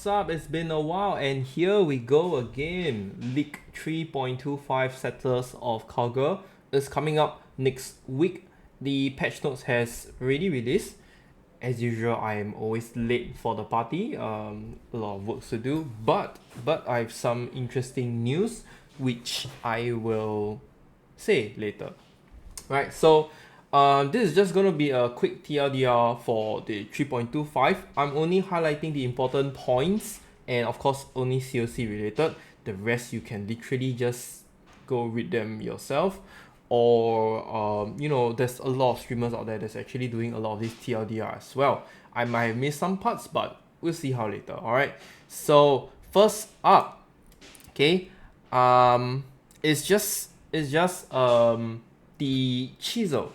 what's up? It's been a while and here we go again. League 3.25 Settlers of Kalgur is coming up next week. The patch notes has already released. As usual, I am always late for the party. A lot of work to do, but I have some interesting news which I will say later. Right, so this is just going to be a quick TLDR for the 3.25. I'm only highlighting the important points and of course only COC related. The rest you can literally just go read them yourself, or there's a lot of streamers out there that's actually doing a lot of this TLDR as well. I might have missed some parts, but we'll see how later. Alright, so first up, okay, it's just the chisel.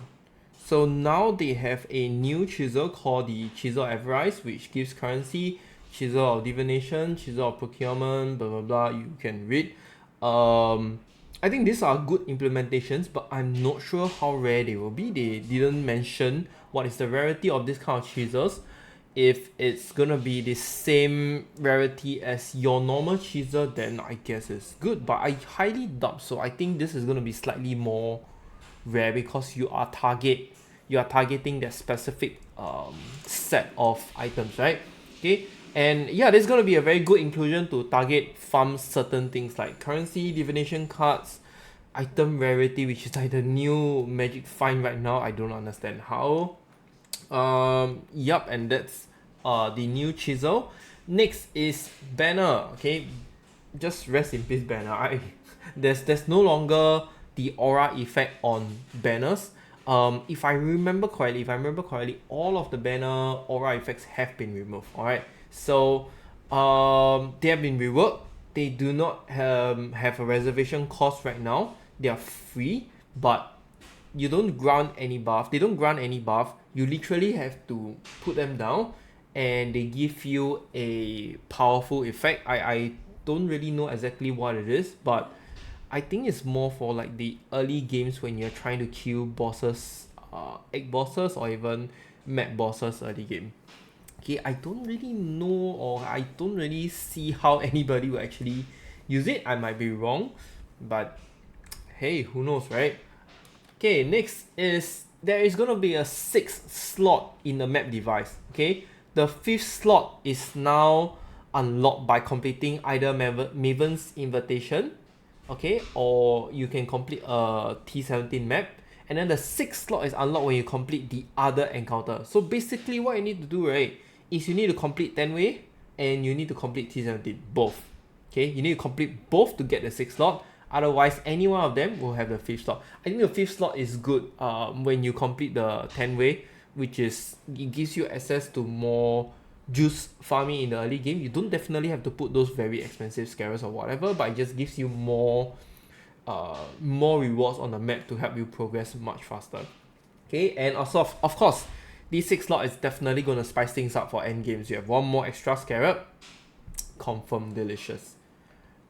So now they have a new chisel called the Chisel Avarice, which gives currency, Chisel of Divination, Chisel of Procurement, blah blah blah. You can read. I think these are good implementations, but I'm not sure how rare they will be. They didn't mention what is the rarity of this kind of chisels. If it's gonna be the same rarity as your normal chisel, then I guess it's good. But I highly doubt so. I think this is gonna be slightly more rare because you are targeting that specific set of items, right? Okay, and yeah, there's gonna be a very good inclusion to target farm certain things like currency, divination cards, item rarity, which is like the new magic find right now. I don't understand how. Yup, and that's the new chisel. Next is banner. Okay, just rest in peace, banner. There's no longer the aura effect on banners. If I remember correctly, all of the banner aura effects have been removed. Alright, so they have been reworked. They do not have a reservation cost right now. They are free, but you don't grant any buff. They don't grant any buff. You literally have to put them down, and they give you a powerful effect. I don't really know exactly what it is, but I think it's more for like the early games when you're trying to kill bosses, egg bosses or even map bosses early game. Okay, I don't really know, or I don't really see how anybody will actually use it. I might be wrong, but hey, who knows, right? Okay, next is there is gonna be a 6th slot in the map device. Okay, the 5th slot is now unlocked by completing either Maven's Invitation, okay, or you can complete a T17 map, and then the 6th slot is unlocked when you complete the other encounter. So basically what you need to do, right, is you need to complete 10-way and you need to complete T17, both. Okay, you need to complete both to get the 6th slot. Otherwise, any one of them will have the 5th slot. I think the 5th slot is good when you complete the 10-way, which is, it gives you access to more juice farming in the early game. You don't definitely have to put those very expensive scarabs or whatever, but it just gives you more rewards on the map to help you progress much faster. Okay, and also of course, the 6th slot is definitely going to spice things up for end games. You have one more extra scarab, confirm delicious.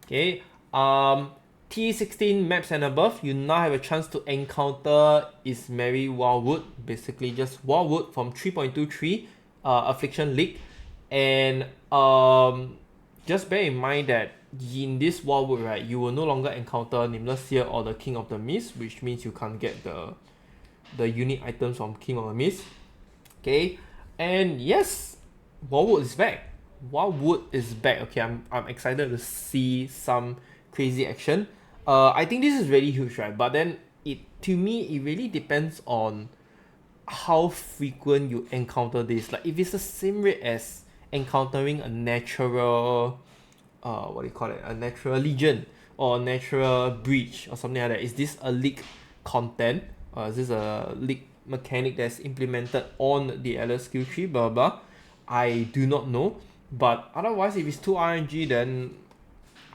Okay, T16 maps and above, you now have a chance to encounter Ismeri Wildwood, basically just Wildwood from 3.23 Affliction League. And just bear in mind that in this Wildwood, right, you will no longer encounter Nameless Seer or the King of the Mist, which means you can't get the unique items from King of the Mist. Okay, and yes, Wildwood is back. Okay, I'm excited to see some crazy action. I think this is really huge, right? But then to me it really depends on how frequent you encounter this. Like if it's the same rate as encountering a natural a natural legion or natural breach or something like that, is this a league content, or is this a league mechanic that's implemented on the LS skill tree, blah blah. I do not know, but otherwise if it's too RNG, then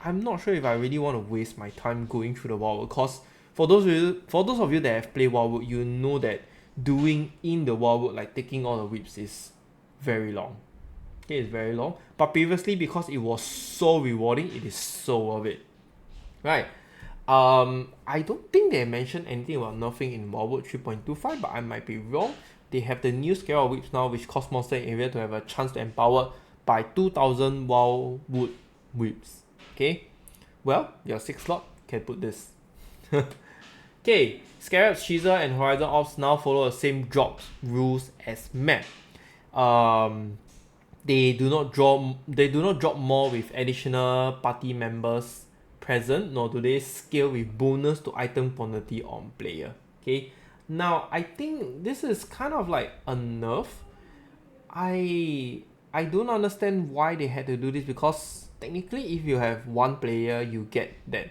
I'm not sure if I really want to waste my time going through the Wildwood, because for those of you that have played Wildwood, you know that doing in the Wildwood, like taking all the whips, is very long. Okay, it's very long. But previously, because it was so rewarding, it is so worth it. Right. I don't think they mentioned anything about nerfing in Wildwood 3.25, but I might be wrong. They have the new Scarab Whips now, which cause monster in area to have a chance to empower by 2000 wildwood whips. Okay, well, your 6 slot can put this. Okay, Scarabs, Chisel, and Horizon Ops now follow the same drop rules as map. They do not drop more with additional party members present, nor do they scale with bonus to item quantity on player. Okay, now I think this is kind of like a nerf. I don't understand why they had to do this, because technically if you have one player you get that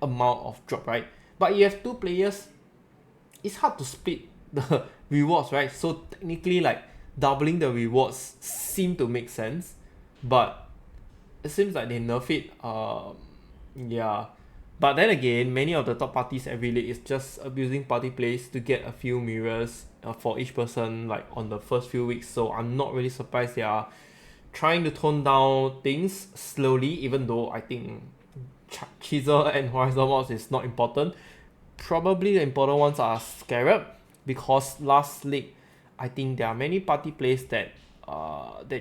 amount of drop, right? But you have two players, it's hard to split the rewards, right? So technically like doubling the rewards seem to make sense, but it seems like they nerf it. Yeah. But then again, many of the top parties every league is just abusing party plays to get a few mirrors for each person like on the first few weeks. So I'm not really surprised they are trying to tone down things slowly, even though I think Chisel and Horizon Mods is not important. Probably the important ones are Scarab, because last league I think there are many party plays that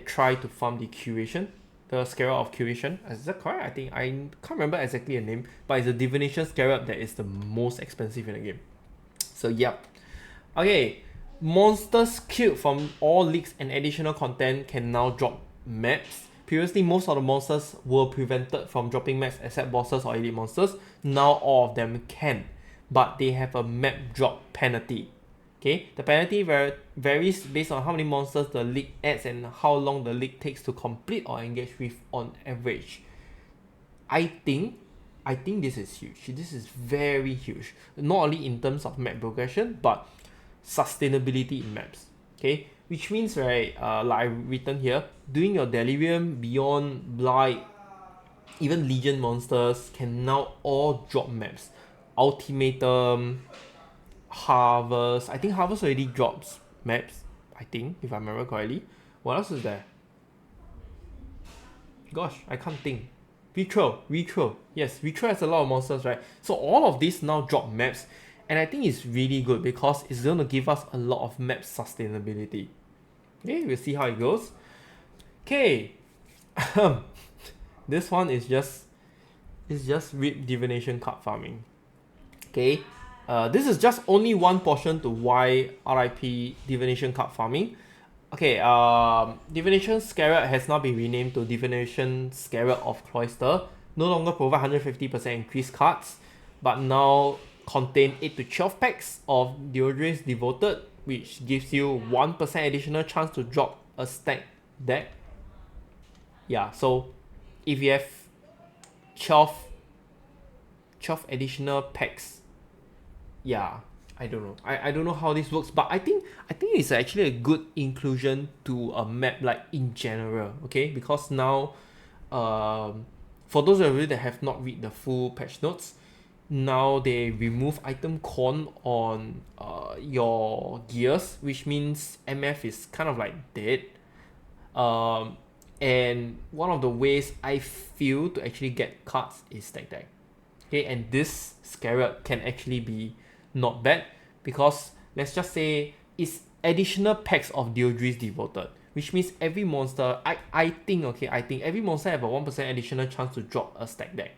try to farm the curation, the Scarab of Curation. Is that correct? I think I can't remember exactly the name, but it's the Divination Scarab that is the most expensive in the game. So yep. Okay, monsters killed from all leagues and additional content can now drop maps. Previously, most of the monsters were prevented from dropping maps except bosses or elite monsters. Now all of them can, but they have a map drop penalty. Okay, the penalty varies based on how many monsters the league adds and how long the league takes to complete or engage with on average. I think this is huge. This is very huge. Not only in terms of map progression, but sustainability in maps. Okay, which means, right, like I've written here, doing your Delirium, Beyond, Blight, even Legion monsters can now all drop maps. Ultimatum, Harvest. I think Harvest already drops maps, I think, if I remember correctly. What else is there? Gosh, I can't think. Retro. Yes, Retro has a lot of monsters, right? So all of these now drop maps, and I think it's really good because it's going to give us a lot of map sustainability. Okay, we'll see how it goes. Okay, this one is just RIP divination card farming. Okay, this is just only one portion to why RIP divination card farming. Okay, Divination Scarab has now been renamed to Divination Scarab of Cloister. No longer provide 150% increased cards, but now contain 8 to 12 packs of Deodorant's Devoted, which gives you 1% additional chance to drop a stack deck. Yeah, so if you have 12 additional packs, yeah, I don't know. I don't know how this works, but I think it's actually a good inclusion to a map, like in general, okay? Because now, for those of you that have not read the full patch notes, now they remove item con on your gears, which means MF is kind of like dead. And one of the ways I feel to actually get cards is stack deck. Okay, and this Scarab can actually be not bad, because let's just say it's additional packs of Deodorant's Devoted, which means every monster, I think every monster have a 1% additional chance to drop a stack deck.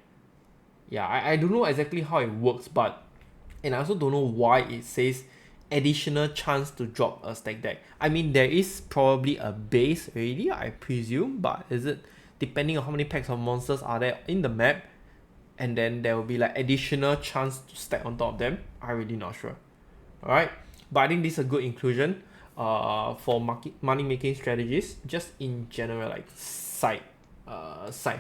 Yeah, I don't know exactly how it works, but, and I also don't know why it says additional chance to drop a stack deck. I mean, there is probably a base already, I presume, but is it depending on how many packs of monsters are there in the map, and then there will be like additional chance to stack on top of them? I'm really not sure. Alright, but I think this is a good inclusion for money making strategies, just in general, like side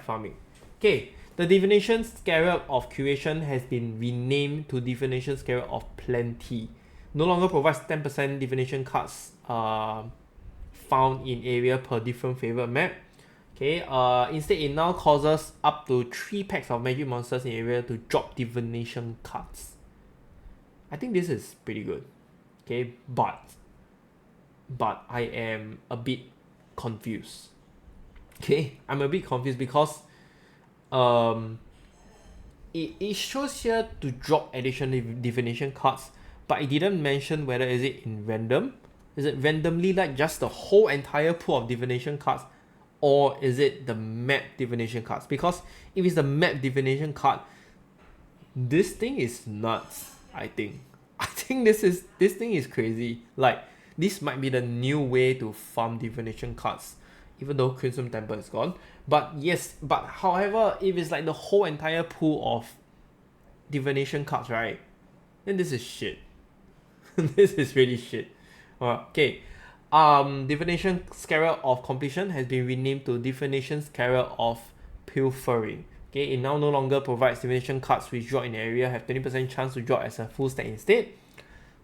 farming. Okay, the Divination Scarab of Curation has been renamed to Divination Scarab of Plenty. No longer provides 10% divination cards found in area per different favorite map. Okay, instead it now causes up to 3 packs of magic monsters in area to drop divination cards. I think this is pretty good. Okay, but I am a bit confused. Okay, I'm a bit confused because it shows here to drop additional divination cards, but it didn't mention whether is it in random. Is it randomly like just the whole entire pool of divination cards, or is it the map divination cards? Because if it's the map divination card, this thing is nuts. I think this thing is crazy. Like, this might be the new way to farm divination cards, even though Crimson Temple is gone. But yes, but however, if it's like the whole entire pool of divination cards, right, then this is shit. This is really shit. Okay. Divination Scarab of Completion has been renamed to Divination Scarab of Pilfering. Okay, it now no longer provides divination cards which draw in the area have 20% chance to draw as a full stack instead.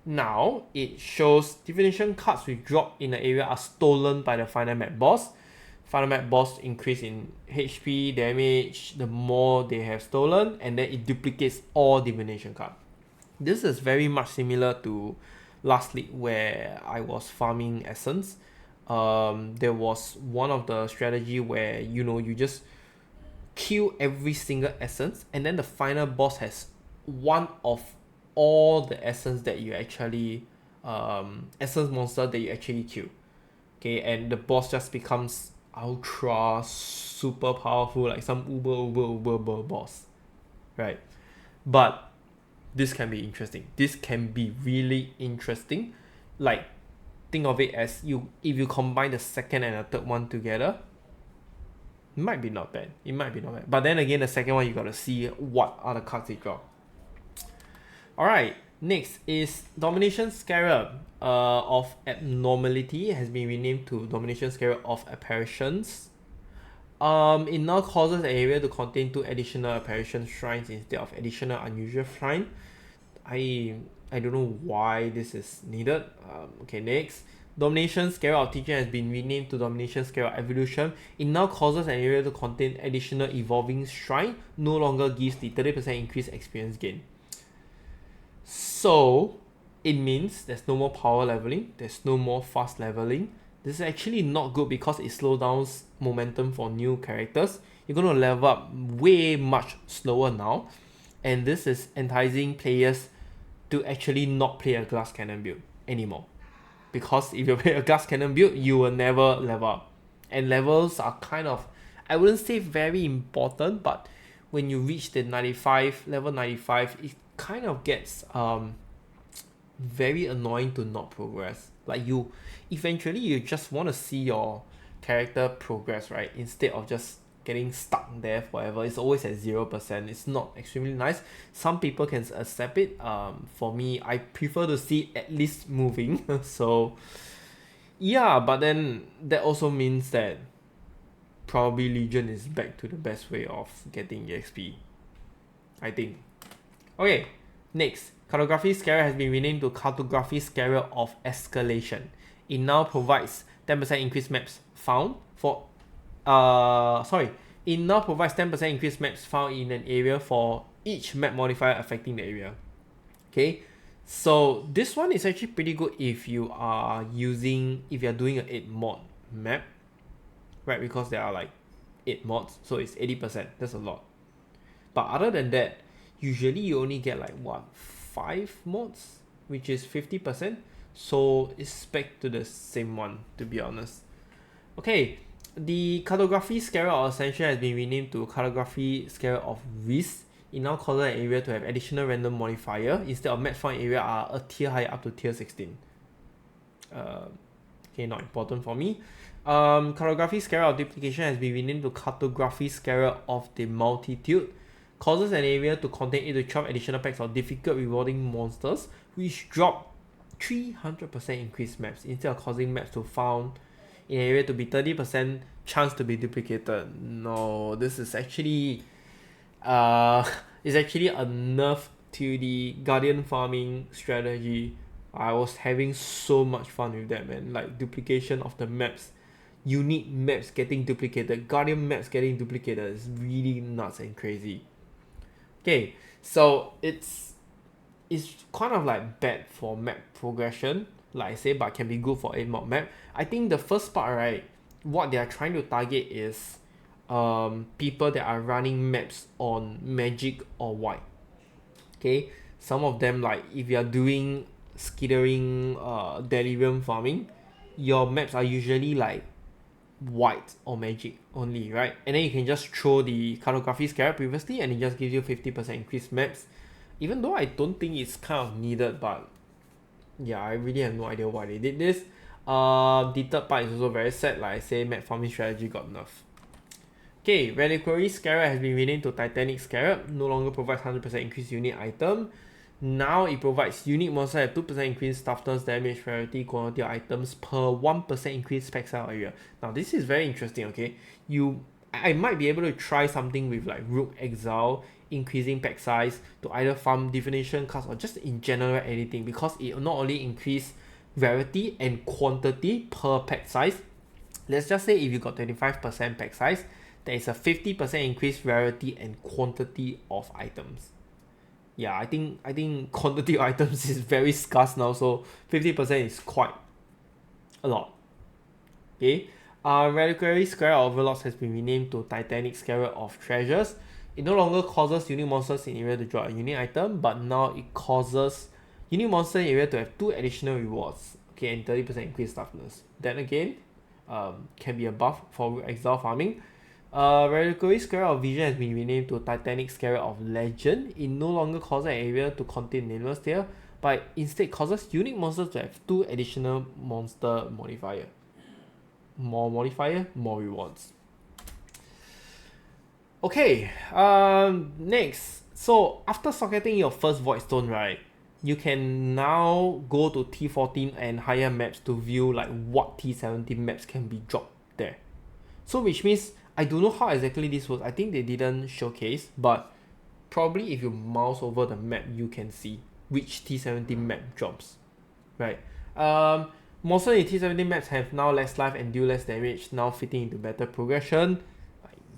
Now it shows divination cards which drop in the area are stolen by the final map boss. Final map boss increase in HP damage the more they have stolen, and then it duplicates all divination cards. This is very much similar to last league where I was farming essence. There was one of the strategy where you just kill every single essence, and then the final boss has one of all the essence that you actually essence monster that you actually kill. Okay, and the boss just becomes ultra super powerful, like some uber boss, right? But this can be interesting. This can be really interesting. Like, think of it as if you combine the second and the third one together, it might be not bad. But then again, the second one you gotta see what other cards they draw. Alright, next is Domination Scarab of Abnormality has been renamed to Domination Scarab of Apparitions. It now causes an area to contain 2 additional apparition shrines instead of additional unusual shrine. I don't know why this is needed. Okay, next. Domination Scarab of Teaching has been renamed to Domination Scarab of Evolution. It now causes an area to contain additional evolving shrine, no longer gives the 30% increased experience gain. So it means there's no more power leveling, there's no more fast leveling. This is actually not good because it slows down momentum for new characters. You're going to level up way much slower now, and this is enticing players to actually not play a glass cannon build anymore. Because if you play a glass cannon build, you will never level up. And levels are kind of, I wouldn't say very important, but when you reach the level 95, it kind of gets very annoying to not progress. Like, eventually you just want to see your character progress, right? Instead of just getting stuck there forever. It's always at 0%. It's not extremely nice. Some people can accept it. For me, I prefer to see at least moving. So yeah, but then that also means that probably Legion is back to the best way of getting EXP, I think. Okay, next. Cartography Scarab has been renamed to Cartography Scarab of Escalation. It now provides 10% increased maps found for it now provides 10% increased maps found in an area for each map modifier affecting the area. Okay, so this one is actually pretty good if you are doing an 8 mod map, right? Because there are like 8 mods, so it's 80%. That's a lot. But other than that, usually you only get like 5 mods, which is 50%. So it's back to the same one, to be honest. Okay, the Cartography Scarab of Ascension has been renamed to Cartography Scarab of Risk. It now causes an area to have additional random modifier instead of maps found area are a tier higher up to tier 16. Okay, not important for me. Cartography Scarab of Duplication has been renamed to Cartography Scarab of the Multitude. Causes an area to contain 8 to 12 additional packs of difficult rewarding monsters, which drop 300% increased maps instead of causing maps to found in an area to be 30% chance to be duplicated. No, this is actually is actually a nerf to the Guardian farming strategy. I was having so much fun with that, man. Like, duplication of the maps, unique maps getting duplicated, Guardian maps getting duplicated is really nuts and crazy. Okay, so it's kind of like bad for map progression, like I say, but can be good for 8 mod map. I think the first part, right, what they are trying to target is people that are running maps on Magic or White. Okay, some of them, like if you are doing skittering delirium farming, your maps are usually like white or magic only, right? And then you can just throw the cartography scarab previously and it just gives you 50% increased maps. Even though I don't think it's kind of needed, but yeah, I really have no idea why they did this. The third part is also very sad, like I say, map farming strategy got nerfed. Okay, Reliquary Scarab has been renamed to Titanic Scarab, no longer provides 100% increased unique item. Now it provides unique monster at 2% increased toughness, damage, rarity, quantity of items per 1% increased spec cell area. Now this is very interesting, okay? I might be able to try something with like Rook Exile, increasing pack size to either farm divination cards or just in general anything, because it not only increase rarity and quantity per pack size. Let's just say if you got 25% pack size, there is a 50% increased rarity and quantity of items. Yeah, I think quantity of items is very scarce now, so 50% is quite a lot. Okay. Reliquary Scarab Overlords has been renamed to Titanic Scarab of Treasures. It no longer causes unique monsters in area to drop a unique item, but now it causes unique monster in area to have 2 additional rewards. Okay, and 30% increased toughness. Then again, can be a buff for exile farming. Reliquary Scarab of Vision has been renamed to Titanic Scarab of Legend. It no longer causes an area to contain nameless tail, but instead causes unique monsters to have 2 additional monster modifier. More modifier, more rewards. Okay, next. So after socketing your first Void Stone, right, you can now go to T14 and higher maps to view like what T17 maps can be dropped there. So which means I don't know how exactly this works. I think they didn't showcase, but probably if you mouse over the map, you can see which T17 map drops, right? Monsters in T17 maps have now less life and deal less damage, now fitting into better progression.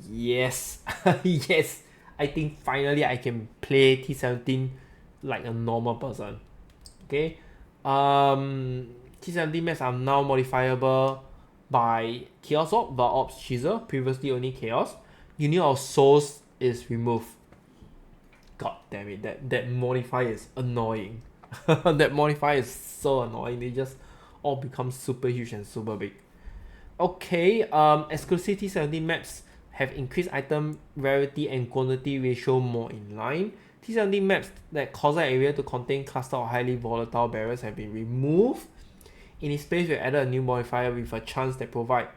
Yes, yes. I think finally I can play T17 like a normal person. Okay. T17 maps are now modifiable by Chaos Orb, Orbs Chisel, previously only Chaos. Union of Souls is removed. God damn it, that modifier is annoying. That modifier is so annoying. They just all become super huge and super big. Okay, exclusive T17 maps have increased item rarity and quantity ratio more in line. T17 maps that cause an area to contain cluster of highly volatile barriers have been removed. In its place, we added a new modifier with a chance that provides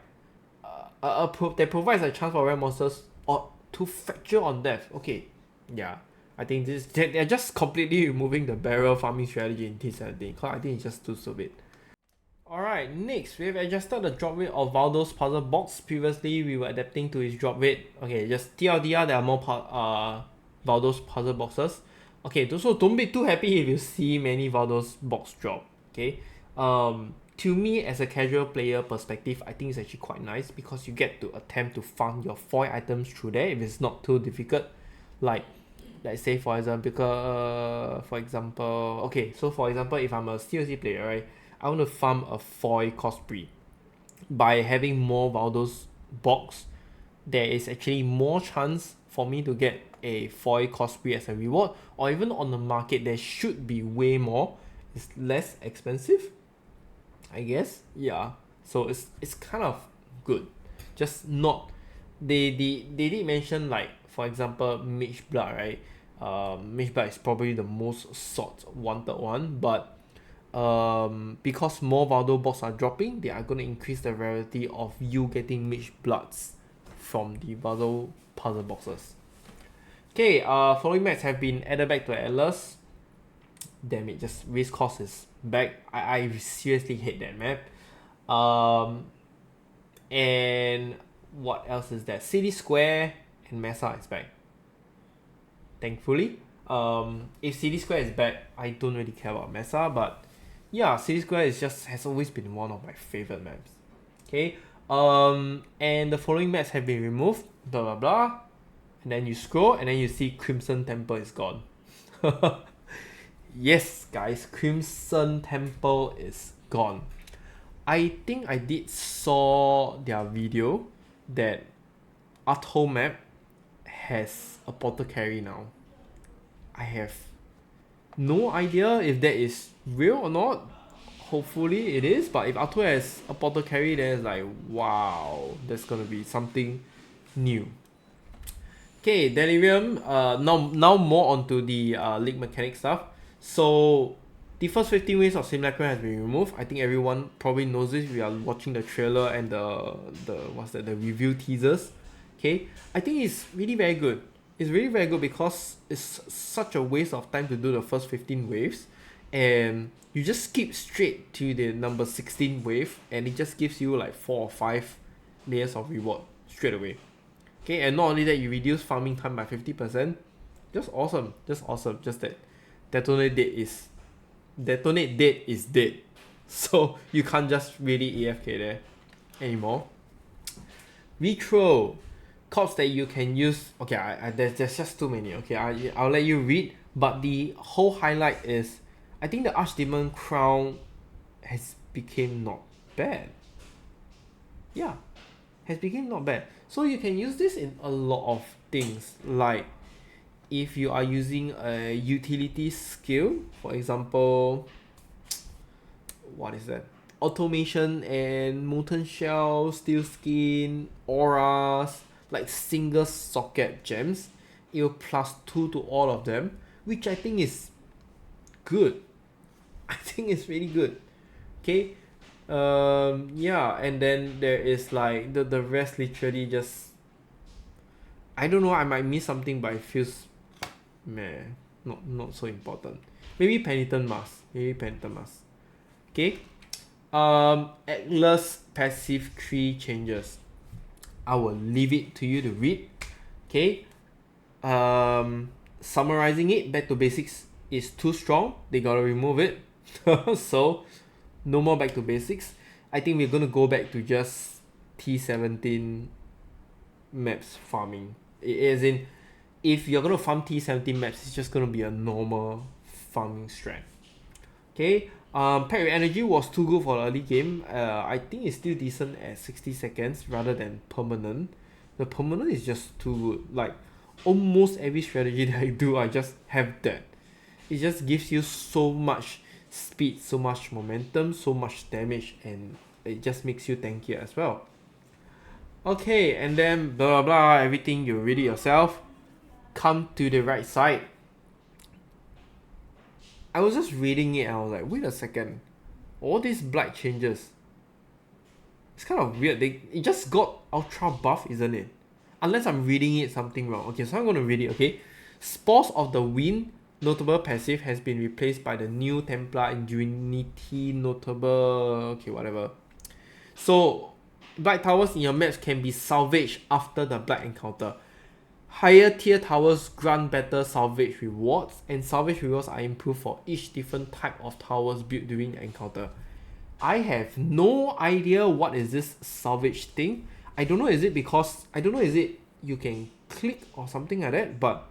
a chance for rare monsters or to fracture on death. Okay, yeah, I think they're just completely removing the barrel farming strategy in T17 because I think it's just too stupid. Alright, next we have adjusted the drop rate of Valdo's puzzle box. Previously we were adapting to his drop rate. Okay, just TLDR, there are more Valdo's puzzle boxes. Okay, so don't be too happy if you see many Valdo's box drop. Okay. To me as a casual player perspective, I think it's actually quite nice because you get to attempt to farm your foil items through there if it's not too difficult. Like let's say for example, okay, so for example if I'm a COC player, right, I want to farm a foil Cosprey. By having more Valdo's box, there is actually more chance for me to get a foil Cosprey as a reward, or even on the market there should be way more. It's less expensive, I guess. Yeah, so it's kind of good. Just not they did mention like for example Mage Blood, right? Mage Blood is probably the most sought wanted one, but because more Valdo box are dropping, they are going to increase the rarity of you getting Mage Bloods from the Valdo puzzle boxes. Okay, following maps have been added back to Atlas. Damn it, just race course is back. I seriously hate that map. And what else is there? City Square and Mesa is back. Thankfully. If City Square is back, I don't really care about Mesa, but yeah, City Square has always been one of my favorite maps. Okay. And the following maps have been removed. Blah blah blah. And then you scroll and then you see Crimson Temple is gone. Yes, guys, Crimson Temple is gone. I think I did saw their video that Atoll map has a portal carry now. I have no idea if that is real or not. hopefully it is, but if Arthur has a portal carry, then it's like, wow, that's gonna be something new. Okay, Delirium, now more onto the league mechanic stuff. So the first 15 waves of Simulacrum has been removed. I think everyone probably knows this. We are watching the trailer and the review teasers. Okay, I think it's really very good. It's really very good because it's such a waste of time to do the first 15 waves, and you just skip straight to the number 16 wave, and it just gives you like 4 or 5 layers of reward straight away. Okay, and not only that, you reduce farming time by 50%. Just awesome. Just that detonate date is dead. So you can't just really AFK there anymore. Retro corps that you can use. Okay, there's just too many. Okay, I'll let you read. But the whole highlight is, I think the Archdemon Crown has become not bad. Yeah, has become not bad. So you can use this in a lot of things, like if you are using a utility skill, for example, what is that? Automation and molten shell, steel skin, auras, like single socket gems. It will +2 to all of them, which I think is good. I think it's really good. Okay. Yeah, and then there is like the rest literally just, I don't know, I might miss something, but it feels meh, not so important. Maybe Penitent Mask. Okay. Atlas passive tree changes. I will leave it to you to read. Okay. Summarizing it, back to basics is too strong. They gotta remove it. So no more back to basics. I think we're gonna go back to just T17 maps farming. As in, if you're gonna farm T17 maps, it's just gonna be a normal farming strat. Okay. Pack with energy was too good for the early game. I think it's still decent at 60 seconds rather than permanent. The permanent is just too good. Like almost every strategy that I do, I just have that. It just gives you so much speed, so much momentum, so much damage, and it just makes you tankier as well. Okay, and then blah blah blah, everything you read it yourself. Come to the right side. I was just reading it and I was like, wait a second, all these blight changes, it's kind of weird. It just got ultra buff, isn't it? Unless I'm reading it something wrong. Okay, so I'm gonna read it. Okay, Spores of the Wind notable passive has been replaced by the new Templar Ingenuity notable. Okay, whatever. So Blight towers in your maps can be salvaged after the Blight encounter. Higher tier towers grant better salvage rewards, and salvage rewards are improved for each different type of towers built during the encounter. I have no idea what is this salvage thing. I don't know, is it you can click or something like that, but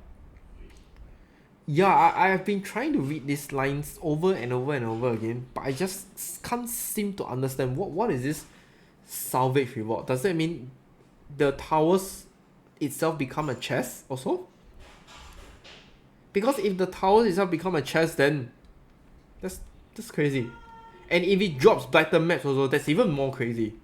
yeah, I have been trying to read these lines over and over and over again, but I just can't seem to understand what is this salvage reward. Does that mean the towers itself become a chest also? Because if the towers itself become a chest, then that's crazy. And if it drops blighted maps also, that's even more crazy.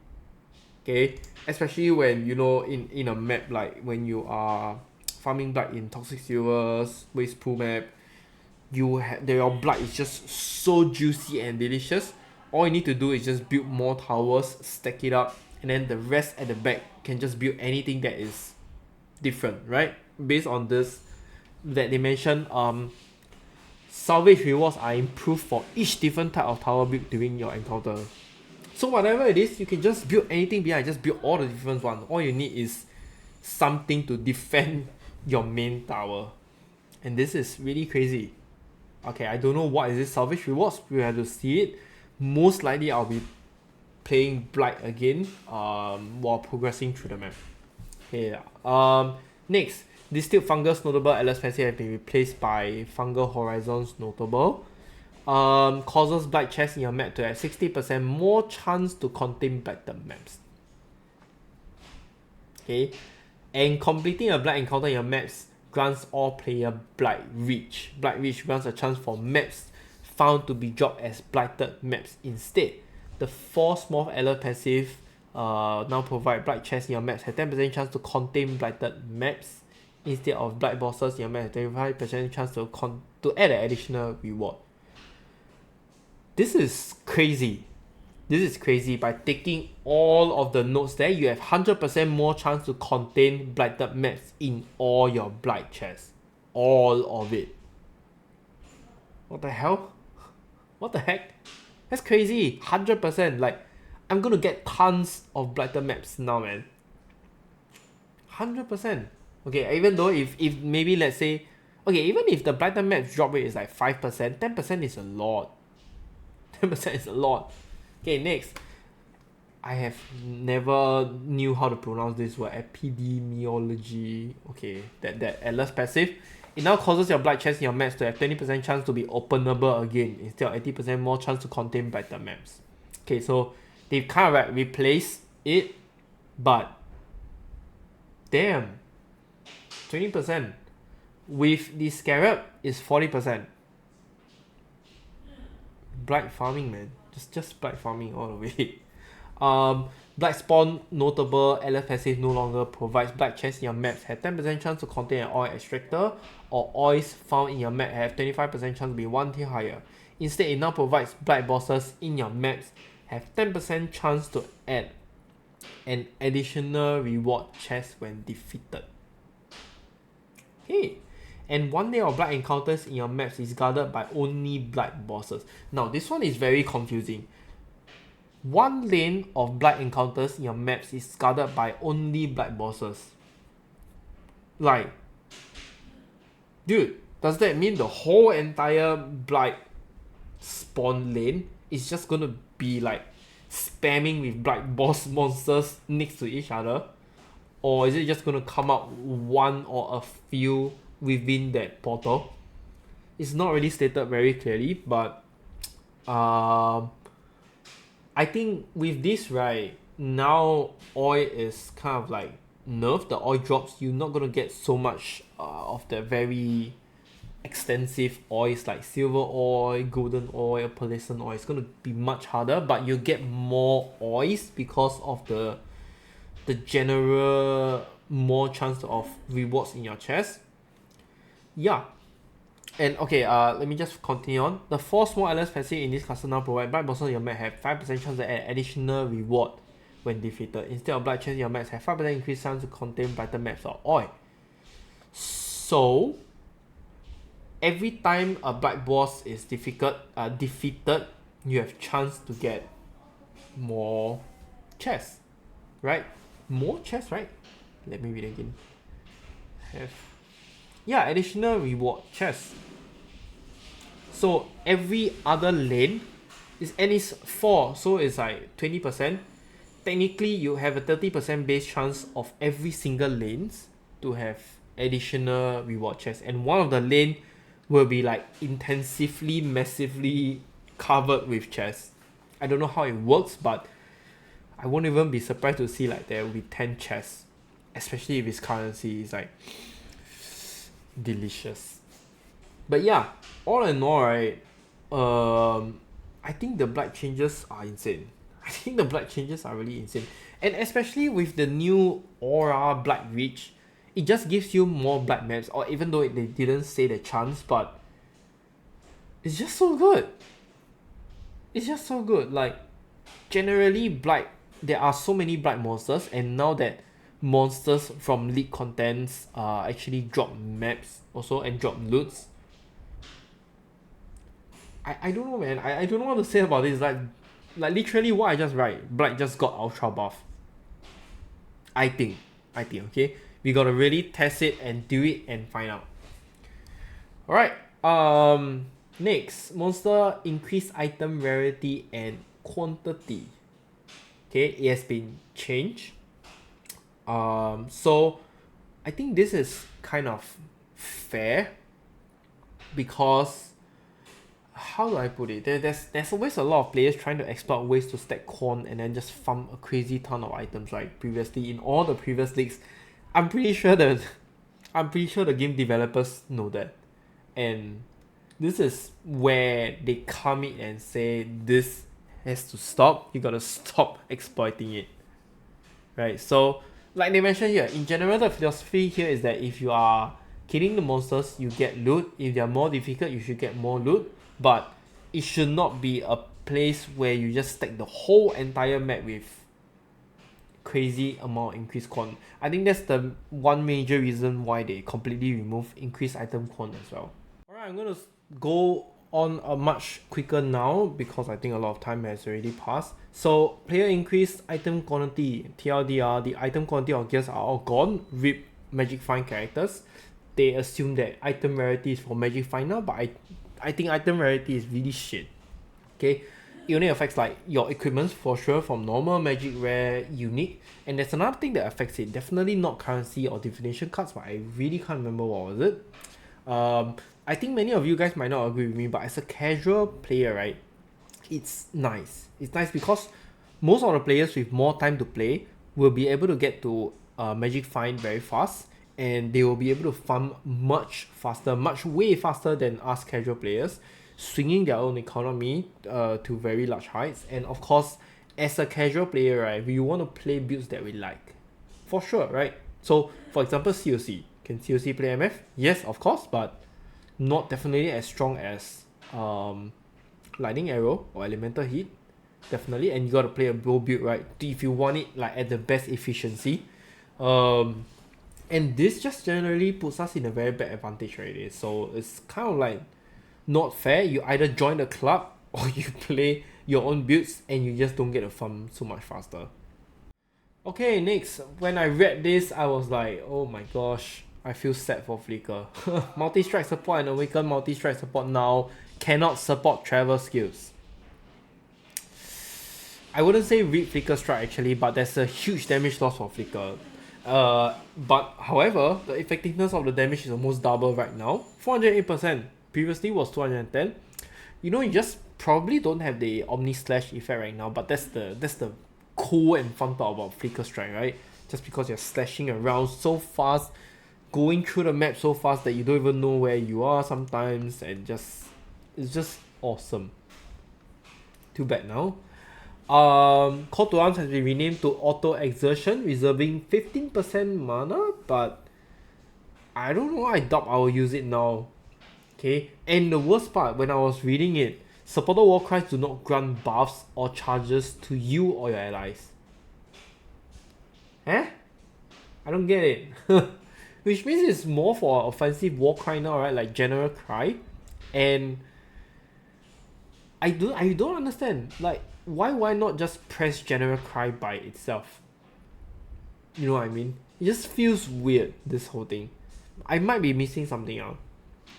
Okay, especially when, you know, in a map like when you are farming blight in Toxic Sewers, Waste Pool map, your blight is just so juicy and delicious. All you need to do is just build more towers, stack it up, and then the rest at the back can just build anything that is different, right? Based on this that they mentioned, salvage rewards are improved for each different type of tower built during your encounter. So whatever it is, you can just build anything behind, just build all the different ones. All you need is something to defend your main tower. And this is really crazy. Okay, I don't know what is this salvage rewards. We have to see it. Most likely I'll be playing Blight again while progressing through the map. Okay, next, Distilled Fungus notable Atlas passive have been replaced by Fungal Horizons notable. Causes Blight chests in your map to have 60% more chance to contain blighted maps. Okay, and completing a Blight encounter in your maps grants all player Blight Reach. Blight Reach grants a chance for maps found to be dropped as blighted maps instead. The 4 small alert passive now provide blight chests in your maps have 10% chance to contain blighted maps instead of blight bosses in your map have 25% chance to add an additional reward. This is crazy. This is crazy. By taking all of the nodes there, you have 100% more chance to contain blighted maps in all your blight chests. All of it. What the hell? What the heck? That's crazy. 100%. Like, I'm gonna get tons of blighted maps now, man. 100%. Okay, even though if maybe let's say, okay, even if the blighted maps drop rate is like 5%, 10% is a lot. 10% is a lot. Okay, next. I have never knew how to pronounce this word. Epidemiology. Okay, that alert passive. It now causes your blight chest in your maps to have 20% chance to be openable again instead of 80% more chance to contain blighted maps. Okay, so they've kind of like replaced it, but damn, 20%. With the scarab is 40%. Blight farming, man. Just blight farming all the way. Blight spawn notable alert passive no longer provides blight chests in your maps have 10% chance to contain an oil extractor, or oils found in your map have 25% chance to be 1 tier higher. Instead, it now provides blight bosses in your maps have 10% chance to add an additional reward chest when defeated. Okay. And 1 day of blight encounters in your maps is guarded by only blight bosses. Now, this one is very confusing. 1 lane of blight encounters in your maps is guarded by only blight bosses. Like, dude, does that mean the whole entire blight spawn lane is just gonna be like spamming with blight boss monsters next to each other? Or is it just gonna come out one or a few within that portal? It's not really stated very clearly, but I think with this, right, now oil is kind of like nerfed. The oil drops, you're not gonna get so much of the very extensive oils like silver oil, golden oil, pearlescent oil. It's gonna be much harder, but you get more oils because of the general more chance of rewards in your chest. Yeah. And okay, let me just continue on. The 4 small allies passive in this cluster now provide blight bosses in your map have 5% chance to add additional reward when defeated. Instead of blight chests in your maps have 5% increased chance to contain blighted maps or oil. So every time a blight boss is defeated, you have chance to get more chests, right? More chests, right? Let me read again. Additional reward chests. So every other lane is 4, so it's like 20%. Technically, you have a 30% base chance of every single lanes to have additional reward chests, and one of the lane will be like intensively, massively covered with chests. I don't know how it works, but I won't even be surprised to see like there will be 10 chests, especially if its currency is like delicious. But yeah, all in all, right, I think the blight changes are insane. I think the blight changes are really insane, and especially with the new aura blight reach, it just gives you more blight maps. Or even though they didn't say the chance, but it's just so good. It's just so good. Like, generally blight, there are so many blight monsters, and now that monsters from league contents actually drop maps also and drop loots, I don't know, man. I don't know what to say about this. Like literally what I just write, blight just got ultra buff. I think, okay? We gotta really test it and do it and find out. Alright, next, monster increase item rarity and quantity. Okay, it has been changed. So I think this is kind of fair, because how do I put it? There's always a lot of players trying to exploit ways to stack quant and then just farm a crazy ton of items. Like previously in all the previous leagues, I'm pretty sure the game developers know that, and This is where they come in and say this has to stop. You gotta stop exploiting it, right? So, like they mentioned here, in general, the philosophy here is that if you are killing the monsters, you get loot. If they are more difficult, you should get more loot. But it should not be a place where you just stack the whole entire map with crazy amount of increased quant. I think that's the one major reason why they completely remove increased item quant as well. Alright, I'm gonna go on a much quicker now because I think a lot of time has already passed. So player increased item quantity, TLDR, the item quantity of gears are all gone. RIP Magic Find characters. They assume that item rarity is for Magic Find now, but I think item rarity is really shit. Okay, it only affects like your equipment for sure from normal, magic, rare, unique, and there's another thing that affects it. Definitely not currency or divination cards, but I really can't remember what was it. I think many of you guys might not agree with me, but as a casual player, right, it's nice. It's nice because most of the players with more time to play will be able to get to magic find very fast, and they will be able to farm much faster, way faster than us casual players, swinging their own economy to very large heights. And of course, as a casual player, right, we want to play builds that we like, for sure, right? So, for example, COC. Can COC play MF? Yes, of course, but not definitely as strong as Lightning Arrow or Elemental Heat. Definitely, and you gotta play a bow build, right? If you want it like at the best efficiency. And this just generally puts us in a very bad advantage already. So it's kind of like not fair. You either join the club or you play your own builds and you just don't get to farm so much faster. Okay, next. When I read this, I was like, oh my gosh, I feel sad for Flicker. Multi-strike support and Awaken multi-strike support now cannot support travel skills. I wouldn't say read Flicker Strike actually, but there's a huge damage loss for Flicker. But however, the effectiveness of the damage is almost double right now. 408%. Previously was 210. You know, you just probably don't have the Omni Slash effect right now, but that's the cool and fun part about Flicker Strike, right? Just because you're slashing around so fast, going through the map so fast that you don't even know where you are sometimes, and it's just awesome. Too bad now. Call to Arms has been renamed to Auto Exertion, reserving 15% mana, but I don't know, I doubt I will use it now. Okay, and the worst part, when I was reading it, supporter war cries do not grant buffs or charges to you or your allies. Eh? I don't get it. Which means it's more for offensive war cry now, right? Like general cry. And I don't understand. Like, why not just press general cry by itself? You know what I mean? It just feels weird, this whole thing. I might be missing something out.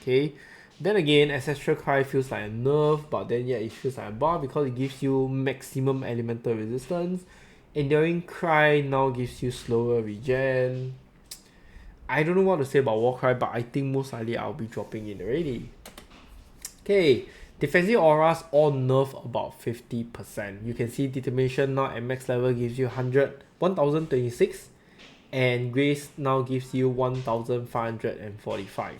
Okay. Then again, Ancestral Cry feels like a nerf, but then yeah, it feels like a buff because it gives you maximum elemental resistance. Enduring Cry now gives you slower regen. I don't know what to say about Warcry, but I think most likely I'll be dropping it already. Okay, defensive auras all nerf about 50%. You can see Determination now at max level gives you 1026, and Grace now gives you 1545.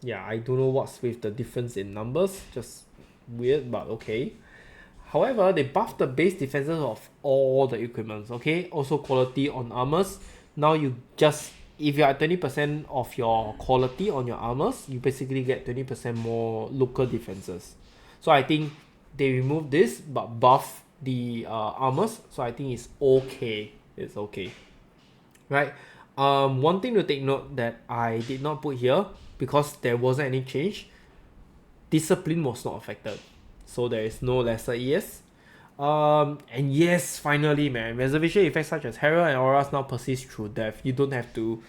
Yeah, I don't know what's with the difference in numbers, just weird, but okay. However, they buffed the base defenses of all the equipments, okay? Also quality on armors. Now you just, if you are at 20% of your quality on your armors, you basically get 20% more local defenses. So I think they removed this, but buff the armors, so I think it's okay. It's okay. Right? One thing to take note that I did not put here, because there wasn't any change, discipline was not affected, so there is no lesser ES. And yes, finally, man, reservation effects such as Herald and Auras now persist through death. You don't have to,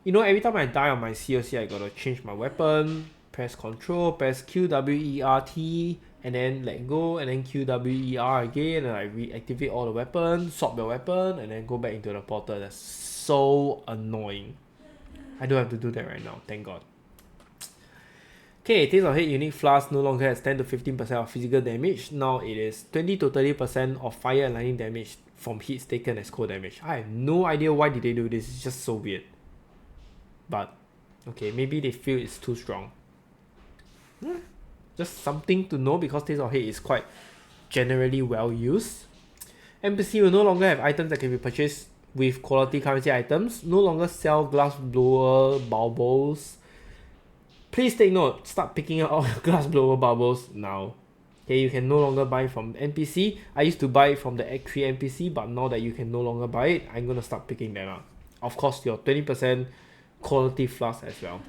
you know, every time I die on my COC, I gotta change my weapon, press Control, press QWERT, and then let go, and then QWER again, and I reactivate all the weapons, swap the weapon, and then go back into the portal. That's so annoying. I don't have to do that right now, thank God. Okay, Taste of Hate unique flask no longer has 10 to 15% of physical damage. Now it is 20 to 30% of fire and lightning damage from hits taken as cold damage. I have no idea why did they do this, it's just so weird. But, okay, maybe they feel it's too strong. Just something to know because Taste of Hate is quite generally well used. NPC will no longer have items that can be purchased with quality currency items, no longer sell glass blower baubles. Please take note, start picking up all glass blower bubbles now. Okay, you can no longer buy from NPC. I used to buy it from the Act 3 NPC, but now that you can no longer buy it, I'm gonna start picking them up. Of course, your 20% quality flask as well.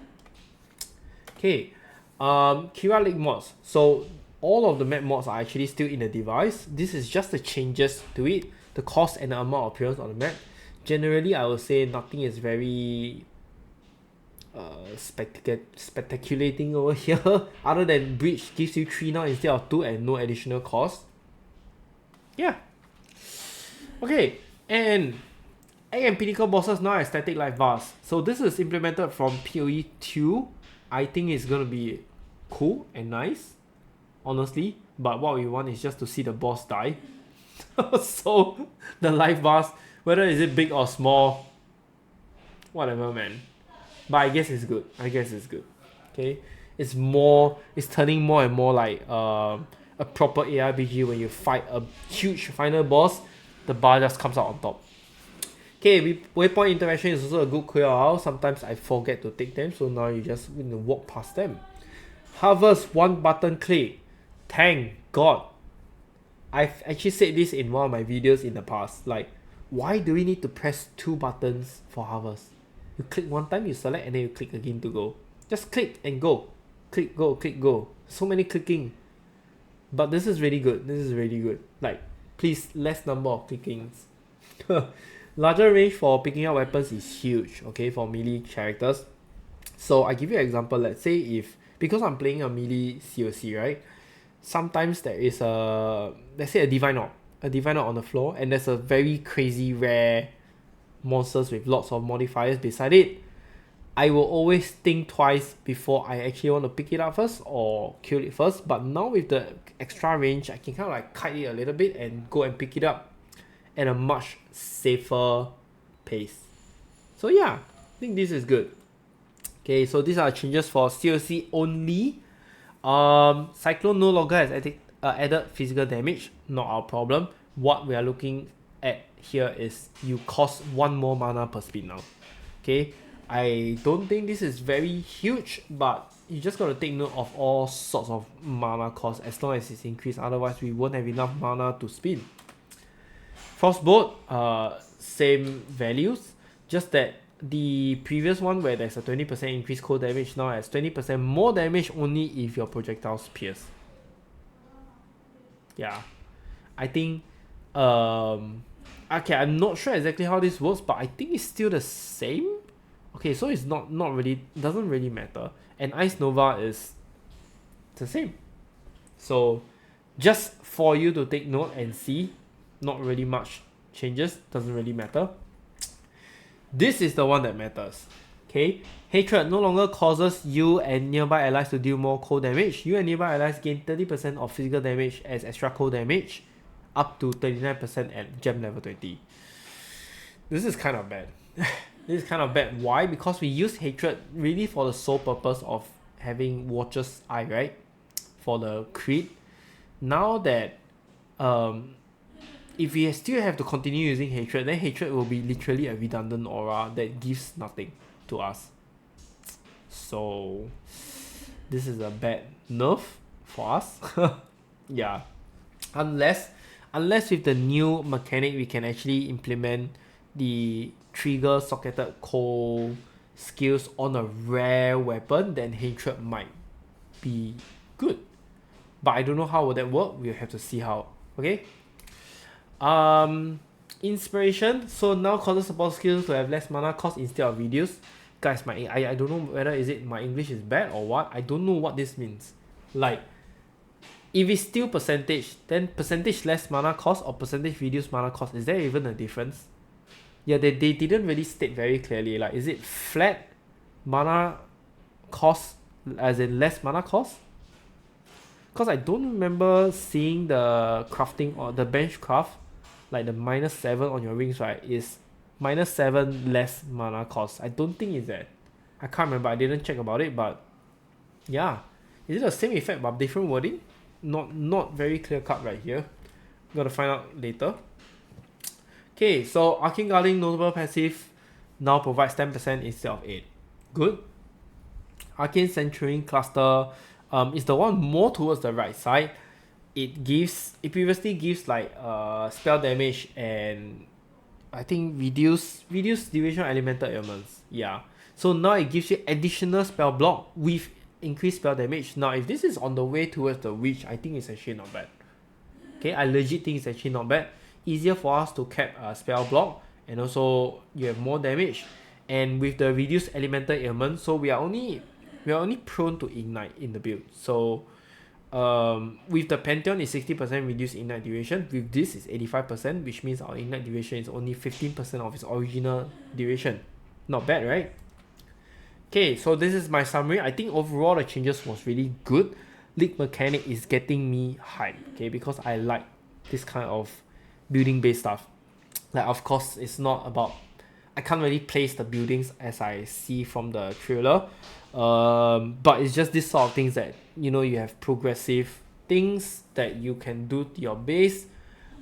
Okay, Kira Lake mods. So all of the map mods are actually still in the device. This is just the changes to it, the cost and the amount of appearance on the map. Generally, I would say nothing is very spectaculating over here other than Breach gives you 3 now instead of 2 and no additional cost. Yeah. Okay, and Egg and Pinnacle bosses now have static life bars. So this is implemented from PoE 2. I think it's gonna be cool and nice, honestly. But what we want is just to see the boss die. So the life bars, whether is it big or small, whatever, man. But I guess it's good. Okay, it's turning more and more like a proper ARPG. When you fight a huge final boss, the bar just comes out on top. Okay, waypoint interaction is also a good QL. Sometimes I forget to take them, so now you just need to walk past them. Harvest one button click. Thank God. I've actually said this in one of my videos in the past. Like, why do we need to press 2 buttons for harvest? You click one time, you select, and then you click again to go. Just click and go. Click, go, click, go. So many clicking. But this is really good. Like, please, less number of clickings. Larger range for picking up weapons is huge, okay, for melee characters. So I give you an example. Let's say because I'm playing a melee COC, right? Sometimes there is let's say a divine orb on the floor, and there's a very crazy rare monsters with lots of modifiers beside it. I will always think twice before I actually want to pick it up first or kill it first. But now with the extra range, I can kind of like kite it a little bit and go and pick it up at a much safer pace. So yeah, I think this is good. Okay, so these are changes for COC only. Cyclone no longer has added physical damage, not our problem. What we are looking at here is you cost 1 more mana per spin now. Okay, I don't think this is very huge, but you just gotta take note of all sorts of mana cost as long as it's increased. Otherwise, we won't have enough mana to spin. Frostbolt, same values, just that the previous one where there's a 20% increased cold damage now has 20% more damage only if your projectiles pierce. Yeah, I think okay, I'm not sure exactly how this works, but I think it's still the same. Okay, so it's not really, doesn't really matter. And Ice Nova is the same. So just for you to take note and see, not really much changes, doesn't really matter. This is the one that matters. Okay, Hatred no longer causes you and nearby allies to deal more cold damage. You and nearby allies gain 30% of physical damage as extra cold damage, up to 39% at gem level 20. This is kind of bad. This is kind of bad. Why? Because we use Hatred really for the sole purpose of having Watcher's Eye, right? For the crit. Now that if we still have to continue using Hatred, then Hatred will be literally a redundant aura that gives nothing to us. So this is a bad nerf for us. Yeah. Unless with the new mechanic we can actually implement the trigger socketed cold skills on a rare weapon, then Hatred might be good. But I don't know how will that work. We'll have to see how. Okay. Inspiration. So now causes support skills to have less mana cost instead of reduce. Guys, I don't know whether is it my English is bad or what. I don't know what this means. Like, if it's still percentage, then percentage less mana cost or percentage reduced mana cost, is there even a difference? Yeah, they didn't really state very clearly. Like, is it flat mana cost as in less mana cost? Because I don't remember seeing the crafting or the bench craft, like the -7 on your rings, right, is -7 less mana cost. I don't think it's that. I can't remember. I didn't check about it, but yeah. Is it the same effect but different wording? Not very clear cut right here. Gotta find out later. Okay, so Arcane Guarding notable passive now provides 10% instead of 8. Good. Arcane Centuring Cluster is the one more towards the right side. It previously gives like spell damage and I think reduce duration of elemental ailments. Yeah. So now it gives you additional spell block with increased spell damage. Now if this is on the way towards the witch, I think it's actually not bad. Okay, I legit think it's actually not bad. Easier for us to cap spell block, and also you have more damage. And with the reduced elemental ailment, so we are only prone to ignite in the build. So with the Pantheon is 60% reduced ignite duration. With this is 85%, which means our ignite duration is only 15% of its original duration. Not bad, right? Okay, so this is my summary. I think overall the changes was really good. League mechanic is getting me hyped, okay, because I like this kind of building based stuff. Like of course it's not about, I can't really place the buildings as I see from the trailer, but it's just this sort of things that you have progressive things that you can do to your base,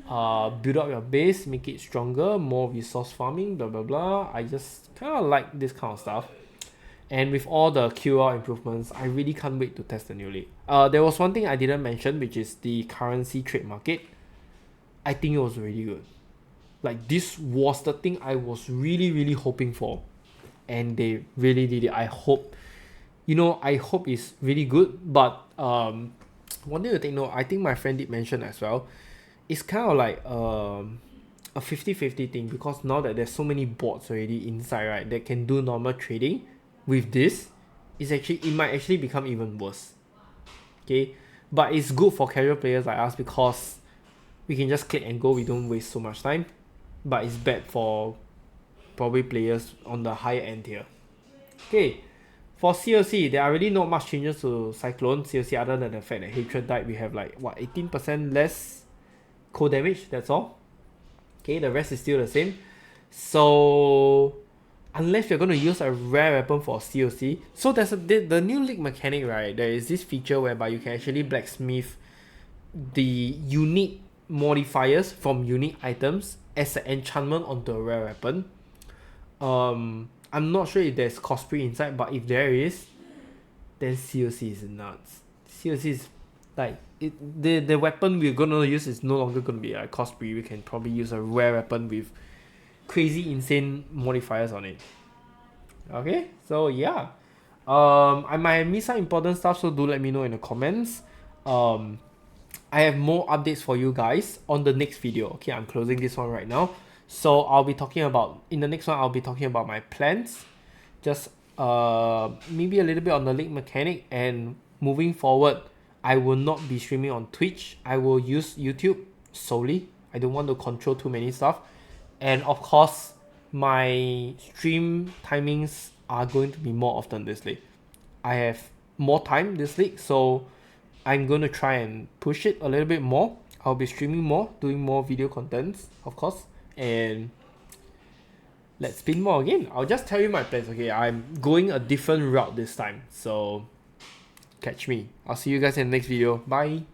build up your base, make it stronger, more resource farming, blah blah blah. I just kind of like this kind of stuff. And with all the QL improvements, I really can't wait to test the new league. There was one thing I didn't mention, which is the currency trade market. I think it was really good. Like this was the thing I was really hoping for, and they really did it. I hope it's really good. But one thing to take note, I think my friend did mention as well, it's kind of like a 50-50 thing, because now that there's so many bots already inside, right, that can do normal trading. With this, it might actually become even worse. Okay, but it's good for casual players like us because we can just click and go. We don't waste so much time. But it's bad for probably players on the higher end here. Okay, for CLC, there are really not much changes to Cyclone CLC other than the fact that Hatred died. We have like 18% less cold damage. That's all. Okay, the rest is still the same. So unless you're going to use a rare weapon for COC. So there's the new league mechanic, right? There is this feature whereby you can actually blacksmith the unique modifiers from unique items as an enchantment onto a rare weapon. I'm not sure if there's cosplay inside, but if there is, then COC is nuts. COC is like the weapon we're gonna use is no longer gonna be a cosplay. We can probably use a rare weapon with crazy insane modifiers on it. Okay, so yeah, I might miss some important stuff, so do let me know in the comments. I have more updates for you guys on the next video. Okay, I'm closing this one right now, so I'll be talking about in the next one. I'll be talking about my plans, just maybe a little bit on the league mechanic, and moving forward I will not be streaming on Twitch. I will use YouTube solely. I don't want to control too many stuff. And of course, my stream timings are going to be more often this league. I have more time this league, so I'm going to try and push it a little bit more. I'll be streaming more, doing more video contents, of course. And let's spin more again. I'll just tell you my plans, okay? I'm going a different route this time, so catch me. I'll see you guys in the next video. Bye.